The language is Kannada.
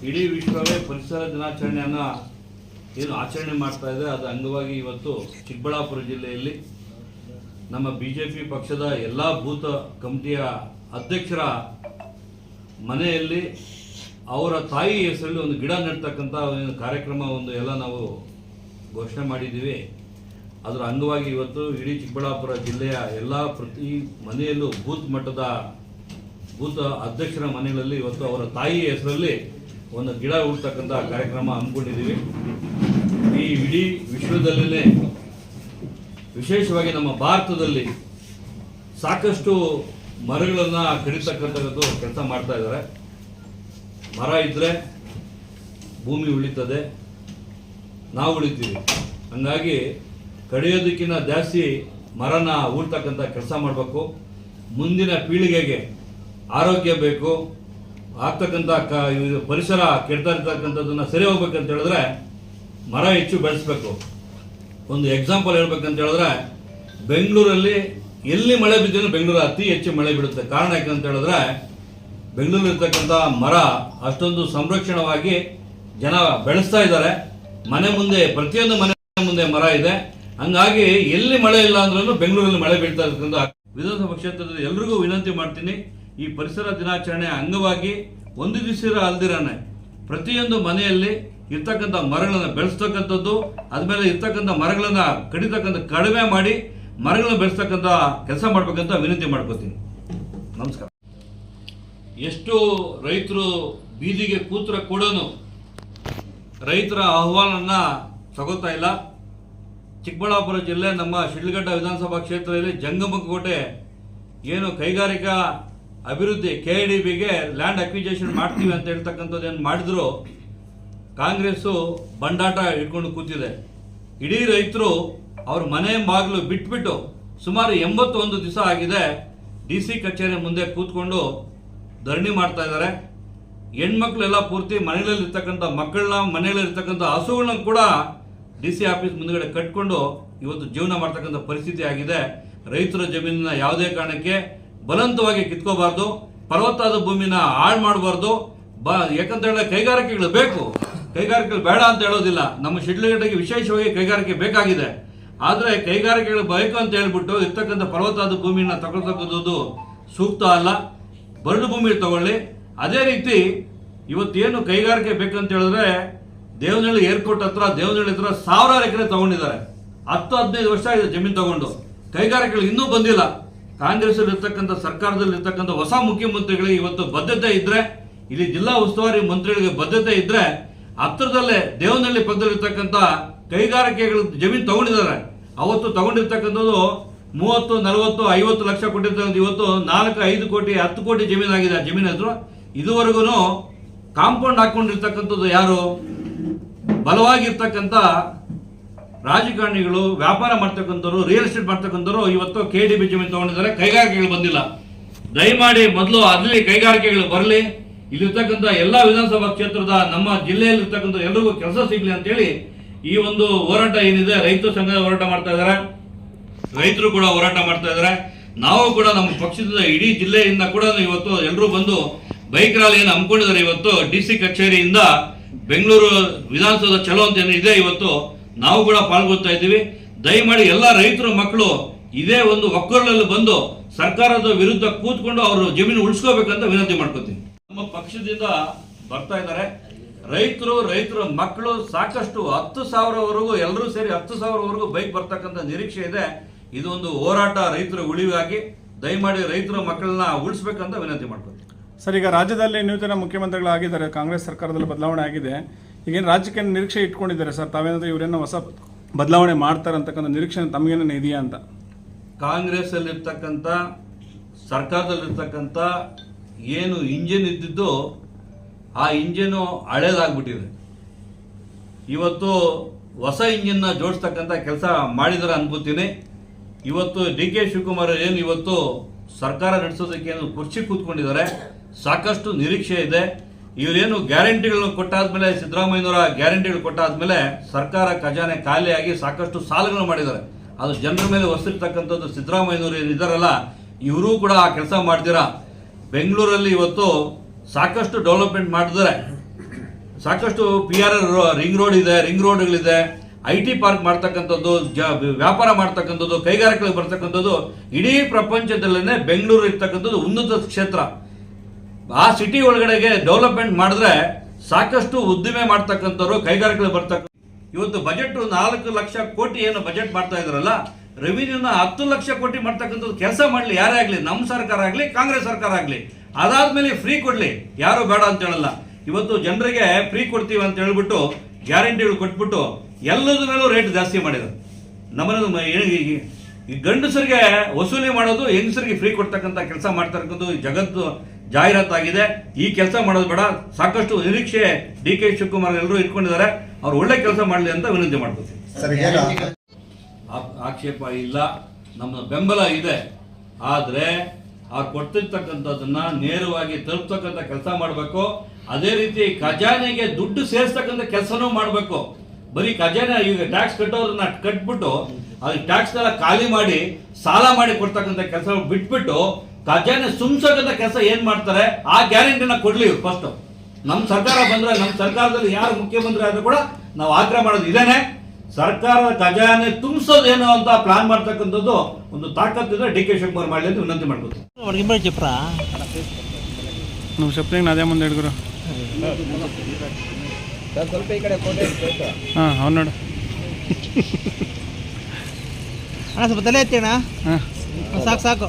ಇಡೀ ವಿಶ್ವವೇ ಪರಿಸರ ದಿನಾಚರಣೆಯನ್ನು ಏನು ಆಚರಣೆ ಮಾಡ್ತಾ ಇದೆ, ಅದರ ಅಂಗವಾಗಿ ಇವತ್ತು ಚಿಕ್ಕಬಳ್ಳಾಪುರ ಜಿಲ್ಲೆಯಲ್ಲಿ ನಮ್ಮ BJP ಪಕ್ಷದ ಎಲ್ಲ ಬೂತ್ ಕಮಿಟಿಯ ಅಧ್ಯಕ್ಷರ ಮನೆಯಲ್ಲಿ ಅವರ ತಾಯಿ ಹೆಸರಲ್ಲಿ ಒಂದು ಗಿಡ ನೆಡ್ತಕ್ಕಂಥ ಒಂದು ಕಾರ್ಯಕ್ರಮ ಎಲ್ಲ ನಾವು ಘೋಷಣೆ ಮಾಡಿದ್ದೀವಿ. ಅದರ ಅಂಗವಾಗಿ ಇವತ್ತು ಇಡೀ ಚಿಕ್ಕಬಳ್ಳಾಪುರ ಜಿಲ್ಲೆಯ ಎಲ್ಲ ಪ್ರತಿ ಮನೆಯಲ್ಲೂ ಬೂತ್ ಮಟ್ಟದ ಬೂತ್ ಅಧ್ಯಕ್ಷರ ಮನೆಯಲ್ಲಿ ಇವತ್ತು ಅವರ ತಾಯಿ ಹೆಸರಲ್ಲಿ ಒಂದು ಗಿಡ ಉಡ್ತಕ್ಕಂಥ ಕಾರ್ಯಕ್ರಮ ಹಮ್ಮಿಕೊಂಡಿದ್ದೀವಿ. ಈ ಇಡೀ ವಿಶ್ವದಲ್ಲೇ ವಿಶೇಷವಾಗಿ ನಮ್ಮ ಭಾರತದಲ್ಲಿ ಸಾಕಷ್ಟು ಮರಗಳನ್ನು ಕಡಿತಕ್ಕಂಥದ್ದು ಕೆಲಸ ಮಾಡ್ತಾ ಇದ್ದಾರೆ. ಮರ ಇದ್ದರೆ ಭೂಮಿ ಉಳಿತದೆ, ನಾವು ಉಳಿತೀವಿ. ಹಂಗಾಗಿ ಕಡಿಯೋದಕ್ಕಿಂತ ಜಾಸ್ತಿ ಮರನ ಉಳ್ತಕ್ಕಂಥ ಕೆಲಸ ಮಾಡಬೇಕು. ಮುಂದಿನ ಪೀಳಿಗೆಗೆ ಆರೋಗ್ಯ ಬೇಕು, ಆಗ್ತಕ್ಕಂಥ ಪರಿಸರ ಕೆಡ್ತಾ ಇರ್ತಕ್ಕಂಥದ್ದನ್ನು ಸರಿ ಹೋಗ್ಬೇಕಂತ ಹೇಳಿದ್ರೆ ಮರ ಹೆಚ್ಚು ಬೆಳೆಸಬೇಕು. ಒಂದು ಎಕ್ಸಾಂಪಲ್ ಹೇಳ್ಬೇಕಂತ ಹೇಳಿದ್ರೆ, ಬೆಂಗಳೂರಲ್ಲಿ ಎಲ್ಲಿ ಮಳೆ ಬಿದ್ದರೂ ಬೆಂಗಳೂರು ಅತಿ ಹೆಚ್ಚು ಮಳೆ ಬೀಳುತ್ತೆ. ಕಾರಣ ಯಾಕಂತ ಹೇಳಿದ್ರೆ ಬೆಂಗಳೂರಿರ್ತಕ್ಕಂಥ ಮರ ಅಷ್ಟೊಂದು ಸಂರಕ್ಷಣವಾಗಿ ಜನ ಬೆಳೆಸ್ತಾ ಇದ್ದಾರೆ. ಮನೆ ಮುಂದೆ ಪ್ರತಿಯೊಂದು ಮನೆ ಮುಂದೆ ಮರ ಇದೆ. ಹಂಗಾಗಿ ಎಲ್ಲಿ ಮಳೆ ಇಲ್ಲ ಅಂದ್ರೂ ಬೆಂಗಳೂರಲ್ಲಿ ಮಳೆ ಬೀಳ್ತಾ ಇರ್ತಕ್ಕಂಥ ವಿಧಾನಸಭಾ ಕ್ಷೇತ್ರದ ಎಲ್ರಿಗೂ ವಿನಂತಿ ಮಾಡ್ತೀನಿ, ಈ ಪರಿಸರ ದಿನಾಚರಣೆ ಅಂಗವಾಗಿ ಒಂದು ದಿವಸ ಅಲ್ದಿರಾನೆ ಪ್ರತಿಯೊಂದು ಮನೆಯಲ್ಲಿ ಇರ್ತಕ್ಕಂಥ ಮರಗಳನ್ನು ಬೆಳೆಸ್ತಕ್ಕಂಥದ್ದು, ಆದ್ಮೇಲೆ ಇರ್ತಕ್ಕಂಥ ಮರಗಳನ್ನು ಕಡಿತಕ್ಕಂಥ ಕಡಿಮೆ ಮಾಡಿ ಮರಗಳನ್ನು ಬೆಳೆಸ್ತಕ್ಕಂಥ ಕೆಲಸ ಮಾಡ್ಬೇಕಂತ ವಿನಂತಿ ಮಾಡ್ಕೋತೀನಿ. ನಮಸ್ಕಾರ. ಎಷ್ಟು ರೈತರು ಬೀದಿಗೆ ಕೂತ್ರ ಕೂಡ ರೈತರ ಅಹವಾಲನ್ನ ತಗೋತಾ ಇಲ್ಲ. ಚಿಕ್ಕಬಳ್ಳಾಪುರ ಜಿಲ್ಲೆ ನಮ್ಮ ಶಿಡ್ಲಘಟ್ಟ ವಿಧಾನಸಭಾ ಕ್ಷೇತ್ರದಲ್ಲಿ ಜಂಗಮಕೋಟೆ ಏನು ಕೈಗಾರಿಕಾ ಅಭಿವೃದ್ಧಿ KIDBಗೆ ಲ್ಯಾಂಡ್ ಅಕ್ವಿಜೇಷನ್ ಮಾಡ್ತೀವಿ ಅಂತ ಹೇಳ್ತಕ್ಕಂಥದ್ದು ಏನು ಮಾಡಿದ್ರು, ಕಾಂಗ್ರೆಸ್ಸು ಬಂಡಾಟ ಇಟ್ಕೊಂಡು ಕೂತಿದೆ. ಇಡೀ ರೈತರು ಅವ್ರ ಮನೆ ಬಾಗಿಲು ಬಿಟ್ಬಿಟ್ಟು ಸುಮಾರು 81 ದಿವಸ ಆಗಿದೆ DC ಕಚೇರಿ ಮುಂದೆ ಕೂತ್ಕೊಂಡು ಧರಣಿ ಮಾಡ್ತಾ ಇದ್ದಾರೆ. ಹೆಣ್ಮಕ್ಳೆಲ್ಲ ಪೂರ್ತಿ ಮನೆಯಲ್ಲಿರ್ತಕ್ಕಂಥ ಮಕ್ಕಳನ್ನ, ಮನೆಯಲ್ಲಿರ್ತಕ್ಕಂಥ ಹಸುಗಳನ್ನ ಕೂಡ DC ಆಫೀಸ್ ಮುಂದಗಡೆ ಕಟ್ಕೊಂಡು ಇವತ್ತು ಜೀವನ ಮಾಡ್ತಕ್ಕಂಥ ಪರಿಸ್ಥಿತಿ ಆಗಿದೆ. ರೈತರ ಜಮೀನನ್ನ ಯಾವುದೇ ಕಾರಣಕ್ಕೆ ಬಲವಂತವಾಗಿ ಕಿತ್ಕೋಬಾರ್ದು, ಫಲವತ್ತಾದ ಭೂಮಿನ ಹಾಳು ಮಾಡಬಾರ್ದು. ಯಾಕಂತ ಹೇಳಿದ್ರೆ ಕೈಗಾರಿಕೆಗಳು ಬೇಕು, ಕೈಗಾರಿಕೆಗಳು ಬೇಡ ಅಂತ ಹೇಳೋದಿಲ್ಲ. ನಮ್ಮ ಶಿಡ್ಲಘಟ್ಟಗೆ ವಿಶೇಷವಾಗಿ ಕೈಗಾರಿಕೆ ಬೇಕಾಗಿದೆ. ಆದರೆ ಕೈಗಾರಿಕೆಗಳು ಬೇಕು ಅಂತ ಹೇಳ್ಬಿಟ್ಟು ಇರ್ತಕ್ಕಂಥ ಫಲವತ್ತಾದ ಭೂಮಿನ ತಗೊಳ್ತಕ್ಕಂಥದ್ದು ಸೂಕ್ತ ಅಲ್ಲ. ಬರಡು ಭೂಮಿ ತಗೊಳ್ಳಿ. ಅದೇ ರೀತಿ ಇವತ್ತೇನು ಕೈಗಾರಿಕೆ ಬೇಕಂತ ಹೇಳಿದ್ರೆ ದೇವನಹಳ್ಳಿ ಏರ್ಪೋರ್ಟ್ ಹತ್ರ, ದೇವನಹಳ್ಳಿ ಹತ್ರ 1000 ಎಕರೆ ತಗೊಂಡಿದ್ದಾರೆ. 10-15 ವರ್ಷ ಆಗಿದೆ ಜಮೀನು ತಗೊಂಡು. ಕೈಗಾರಿಕೆಗಳು ಇನ್ನೂ ಬಂದಿಲ್ಲ. ಕಾಂಗ್ರೆಸ್ ಇರ್ತಕ್ಕಂಥ ಸರ್ಕಾರದಲ್ಲಿ ಇರ್ತಕ್ಕಂಥ ಹೊಸ ಮುಖ್ಯಮಂತ್ರಿಗಳಿಗೆ ಇವತ್ತು ಬದ್ಧತೆ ಇದ್ರೆ, ಇಲ್ಲಿ ಜಿಲ್ಲಾ ಉಸ್ತುವಾರಿ ಮಂತ್ರಿಗಳಿಗೆ ಬದ್ಧತೆ ಇದ್ರೆ, ಹತ್ರದಲ್ಲೇ ದೇವನಹಳ್ಳಿ ಪಕ್ಕದಲ್ಲಿ ಇರ್ತಕ್ಕಂಥ ಕೈಗಾರಿಕೆಗಳು ಜಮೀನು ತಗೊಂಡಿದ್ದಾರೆ. ಅವತ್ತು ತಗೊಂಡಿರ್ತಕ್ಕಂಥದ್ದು 30, 40, 50 ಲಕ್ಷ ಕೊಟ್ಟಿರ್ತಕ್ಕಂಥ ಇವತ್ತು 4, 5 ಕೋಟಿ, 10 ಕೋಟಿ ಜಮೀನಾಗಿದೆ. ಆ ಜಮೀನು ಹೆಸರು ಇದುವರೆಗೂ ಕಾಂಪೌಂಡ್ ಹಾಕೊಂಡಿರ್ತಕ್ಕಂಥದ್ದು ಯಾರು? ಬಲವಾಗಿರ್ತಕ್ಕಂಥ ರಾಜಕಾರಣಿಗಳು, ವ್ಯಾಪಾರ ಮಾಡ್ತಕ್ಕಂಥವ್ರು, ರಿಯಲ್ ಎಸ್ಟೇಟ್ ಮಾಡ್ತಕ್ಕಂಥವ್ರು ಇವತ್ತು KIDB ಜಮೀನು ತಗೊಂಡಿದ್ದಾರೆ. ಕೈಗಾರಿಕೆಗಳು ಬಂದಿಲ್ಲ. ದಯಮಾಡಿ ಮೊದಲು ಅಲ್ಲಿ ಕೈಗಾರಿಕೆಗಳು ಬರಲಿ. ಇಲ್ಲಿರ್ತಕ್ಕಂಥ ಎಲ್ಲ ವಿಧಾನಸಭಾ ಕ್ಷೇತ್ರದ ನಮ್ಮ ಜಿಲ್ಲೆಯಲ್ಲಿ ಇರ್ತಕ್ಕಂಥ ಎಲ್ರಿಗೂ ಕೆಲಸ ಸಿಗ್ಲಿ ಅಂತೇಳಿ ಈ ಒಂದು ಹೋರಾಟ ಏನಿದೆ, ರೈತ ಸಂಘದ ಹೋರಾಟ ಮಾಡ್ತಾ ಇದ್ದಾರೆ, ರೈತರು ಕೂಡ ಹೋರಾಟ ಮಾಡ್ತಾ ಇದ್ದಾರೆ. ನಾವು ಕೂಡ ನಮ್ಮ ಪಕ್ಷದಿಂದ ಇಡೀ ಜಿಲ್ಲೆಯಿಂದ ಕೂಡ ಇವತ್ತು ಎಲ್ಲರೂ ಬಂದು ಬೈಕ್ ರ್ಯಾಲಿಯನ್ನು ಹಮ್ಮಿಕೊಂಡಿದ್ದಾರೆ. ಇವತ್ತು DC ಕಚೇರಿಯಿಂದ ಬೆಂಗಳೂರು ವಿಧಾನಸೌಧ ಚಲೋ ಅಂತ ಏನಿದೆ, ಇವತ್ತು ನಾವು ಕೂಡ ಪಾಲ್ಗೊಳ್ತಾ ಇದ್ದೀವಿ. ದಯಮಾಡಿ ಎಲ್ಲ ರೈತರ ಮಕ್ಕಳು ಇದೇ ಒಂದು ಒಕ್ಕೂಟದಲ್ಲಿ ಬಂದು ಸರ್ಕಾರದ ವಿರುದ್ಧ ಕೂತ್ಕೊಂಡು ಅವರು ಜಮೀನು ಉಳಿಸ್ಕೋಬೇಕಂತ ವಿನಂತಿ ಮಾಡ್ಕೋತೀನಿ. ನಮ್ಮ ಪಕ್ಷದಿಂದ ಬರ್ತಾ ಇದ್ದಾರೆ ರೈತರ ಮಕ್ಕಳು ಸಾಕಷ್ಟು 10,000ವರೆಗೂ ಎಲ್ಲರೂ ಸೇರಿ 10,000ವರೆಗೂ ಬೈಕ್ ಬರ್ತಕ್ಕಂಥ ನಿರೀಕ್ಷೆ ಇದೆ. ಇದೊಂದು ಹೋರಾಟ ರೈತರ ಉಳಿವಾಗಿ ದಯಮಾಡಿ ರೈತರ ಮಕ್ಕಳನ್ನ ಉಳಿಸ್ಬೇಕಂತ ವಿನಂತಿ ಮಾಡ್ಕೋತೀನಿ. ಸರ್, ಈಗ ರಾಜ್ಯದಲ್ಲಿ ನೂತನ ಮುಖ್ಯಮಂತ್ರಿಗಳಾಗಿದ್ದಾರೆ, ಕಾಂಗ್ರೆಸ್ ಸರ್ಕಾರದಲ್ಲಿ ಬದಲಾವಣೆ ಆಗಿದೆ. ಈಗೇನು ರಾಜ್ಯಕ್ಕೆ ನಿರೀಕ್ಷೆ ಇಟ್ಕೊಂಡಿದ್ದಾರೆ ಸರ್? ತಾವೇನಾದ್ರೂ ಇವರೇನೋ ಹೊಸ ಬದಲಾವಣೆ ಮಾಡ್ತಾರೆ ಅಂತಕ್ಕಂಥ ನಿರೀಕ್ಷೆ ತಮಗೇನ ಇದೆಯಾ ಅಂತ? ಕಾಂಗ್ರೆಸ್ ಅಲ್ಲಿರ್ತಕ್ಕಂಥ ಸರ್ಕಾರದಲ್ಲಿರ್ತಕ್ಕಂಥ ಏನು ಇಂಜಿನ್ ಇದ್ದಿದ್ದು ಆ ಇಂಜಿನು ಹಳೇದಾಗ್ಬಿಟ್ಟಿದೆ. ಇವತ್ತು ಹೊಸ ಇಂಜಿನ್ನ ಜೋಡಿಸ್ತಕ್ಕಂಥ ಕೆಲಸ ಮಾಡಿದಾರೆ ಅನ್ಕೋತೀನಿ. ಇವತ್ತು DK ಶಿವಕುಮಾರ್ ಏನು ಇವತ್ತು ಸರ್ಕಾರ ನಡೆಸೋದಕ್ಕೆ ಏನು ಕುರ್ಚಿ ಕೂತ್ಕೊಂಡಿದ್ದಾರೆ, ಸಾಕಷ್ಟು ನಿರೀಕ್ಷೆ ಇದೆ. ಇವರೇನು ಗ್ಯಾರಂಟಿಗಳನ್ನು ಕೊಟ್ಟಾದ್ಮೇಲೆ, ಸಿದ್ದರಾಮಯ್ಯನವರ ಗ್ಯಾರಂಟಿಗಳು ಕೊಟ್ಟಾದ್ಮೇಲೆ ಸರ್ಕಾರ ಖಜಾನೆ ಖಾಲಿಯಾಗಿ ಸಾಕಷ್ಟು ಸಾಲಗಳನ್ನು ಮಾಡಿದ್ದಾರೆ. ಅದು ಜನರ ಮೇಲೆ ಹೊಸಿರ್ತಕ್ಕಂಥದ್ದು ಸಿದ್ದರಾಮಯ್ಯನವರು ಏನಿದ್ದಾರಲ್ಲ, ಇವರು ಕೂಡ ಆ ಕೆಲಸ ಮಾಡ್ತೀರಾ. ಬೆಂಗಳೂರಲ್ಲಿ ಇವತ್ತು ಸಾಕಷ್ಟು ಡೆವಲಪ್ಮೆಂಟ್ ಮಾಡಿದ್ದಾರೆ. ಸಾಕಷ್ಟು PR ರಿಂಗ್ ರೋಡ್ ಇದೆ, ರಿಂಗ್ ರೋಡ್ಗಳಿದೆ, IT ಪಾರ್ಕ್ ಮಾಡ್ತಕ್ಕಂಥದ್ದು, ವ್ಯಾಪಾರ ಮಾಡ್ತಕ್ಕಂಥದ್ದು, ಕೈಗಾರಿಕೆಗಳಿಗೆ ಬರ್ತಕ್ಕಂಥದ್ದು, ಇಡೀ ಪ್ರಪಂಚದಲ್ಲೇ ಬೆಂಗಳೂರು ಇರ್ತಕ್ಕಂಥದ್ದು ಉನ್ನತ ಕ್ಷೇತ್ರ. ಆ ಸಿಟಿ ಒಳಗಡೆಗೆ ಡೆವಲಪ್ಮೆಂಟ್ ಮಾಡಿದ್ರೆ ಸಾಕಷ್ಟು ಉದ್ದಿಮೆ ಮಾಡ್ತಕ್ಕಂಥವ್ರು, ಕೈಗಾರಿಕೆಗಳು ಬರ್ತಕ್ಕ. ಇವತ್ತು ಬಜೆಟ್ 4 ಲಕ್ಷ ಕೋಟಿ ಏನು ಬಜೆಟ್ ಮಾಡ್ತಾ ಇದ್ರಲ್ಲ, ರೆವಿನ್ಯೂನ 10 ಲಕ್ಷ ಕೋಟಿ ಮಾಡ್ತಕ್ಕಂಥದ್ದು ಕೆಲಸ ಮಾಡಲಿ, ಯಾರೇ ಆಗಲಿ, ನಮ್ಮ ಸರ್ಕಾರ ಆಗಲಿ, ಕಾಂಗ್ರೆಸ್ ಸರ್ಕಾರ ಆಗಲಿ. ಅದಾದ್ಮೇಲೆ ಫ್ರೀ ಕೊಡ್ಲಿ, ಯಾರು ಬೇಡ ಅಂತ ಹೇಳಲ್ಲ. ಇವತ್ತು ಜನರಿಗೆ ಫ್ರೀ ಕೊಡ್ತೀವಿ ಅಂತ ಹೇಳ್ಬಿಟ್ಟು ಗ್ಯಾರಂಟಿಗಳು ಕೊಟ್ಬಿಟ್ಟು ಎಲ್ಲದ ಮೇಲೂ ರೇಟ್ ಜಾಸ್ತಿ ಮಾಡಿದ್ರು. ನಮ್ಮನ್ನ ಈ ಗಂಡಸರಿಗೆ ವಸೂಲಿ ಮಾಡೋದು, ಹೆಂಗಸರಿಗೆ ಫ್ರೀ ಕೊಡ್ತಕ್ಕಂಥ ಕೆಲಸ ಮಾಡ್ತಕ್ಕಂಥದ್ದು ಜಗತ್ತು ಜಾಹೀರಾತಾಗಿದೆ. ಈ ಕೆಲಸ ಮಾಡೋದು ಬೇಡ. ಸಾಕಷ್ಟು ನಿರೀಕ್ಷೆ DK ಶಿವಕುಮಾರ್ ಎಲ್ಲರೂ ಇಟ್ಕೊಂಡಿದ್ದಾರೆ. ಅವ್ರು ಒಳ್ಳೆ ಕೆಲಸ ಮಾಡಲಿ ಅಂತ ವಿನಂತಿ ಮಾಡ್ಕೊತೀವಿ. ಆಕ್ಷೇಪ ಇಲ್ಲ, ನಮ್ಮ ಬೆಂಬಲ ಇದೆ. ಆದರೆ ಅವ್ರು ಕೊಡ್ತಿರ್ತಕ್ಕಂಥದ್ದನ್ನ ನೇರವಾಗಿ ತಲುಪ್ತಕ್ಕಂಥ ಕೆಲಸ ಮಾಡಬೇಕು. ಅದೇ ರೀತಿ ಖಜಾನೆಗೆ ದುಡ್ಡು ಸೇರಿಸ್ತಕ್ಕಂಥ ಕೆಲಸನೂ ಮಾಡಬೇಕು. ಬರೀ ಖಜಾನೆ ಈಗ ಟ್ಯಾಕ್ಸ್ ಕಟ್ಟೋದನ್ನ ಕಟ್ಬಿಟ್ಟು ಅದಕ್ಕೆ ಟ್ಯಾಕ್ಸ್ ಎಲ್ಲ ಖಾಲಿ ಮಾಡಿ ಸಾಲ ಮಾಡಿ ಕೊಡ್ತಕ್ಕಂಥ ಕೆಲಸ ಬಿಟ್ಬಿಟ್ಟು ಖಜಾನೆ ಸುಮ್ಸಕ್ಕಂಥ ಕೆಲಸ ಏನ್ ಮಾಡ್ತಾರೆ, ಆ ಗ್ಯಾರಂಟಿನ ಕೊಡ್ಲಿ ಫಸ್ಟ್. ನಮ್ಮ ಸರ್ಕಾರ ಬಂದ್ರೆ, ನಮ್ಮ ಸರ್ಕಾರದಲ್ಲಿ ಯಾರು ಮುಖ್ಯಮಂತ್ರಿ ಆದ್ರೂ ಕೂಡ ನಾವು ಆಗ್ರಹ ಮಾಡೋದು ಇದೇನೆ, ಸರ್ಕಾರದ ಖಜಾನೆ ತುಂಬಿಸೋದೇನೋ ಅಂತ ಪ್ಲಾನ್ ಮಾಡ್ತಕ್ಕಂಥದ್ದು ಒಂದು ತಾಕತ್ತಿದ್ರೆ DK ಶಿವಕುಮಾರ್ ಮಾಡಲಿ ಅಂತ ವಿನಂತಿ ಮಾಡ್ಬೋದು. ನಮ್ಮ ಶಪ್ಲಿಂಗ್ ಅದೇ ಮುಂದೆ ಹಿಡ್ಗುರು. ಸ್ವಲ್ಪ ಈ ಕಡೆ ಹಾಂ ಅವ್ನು ನೋಡು ಅಣ್ಣ, ಸ್ವಲ್ಪ ತಲೆ ಎತ್ತಿ ಅಣ್ಣ. ಹಾಂ ಸಾಕು ಸಾಕು.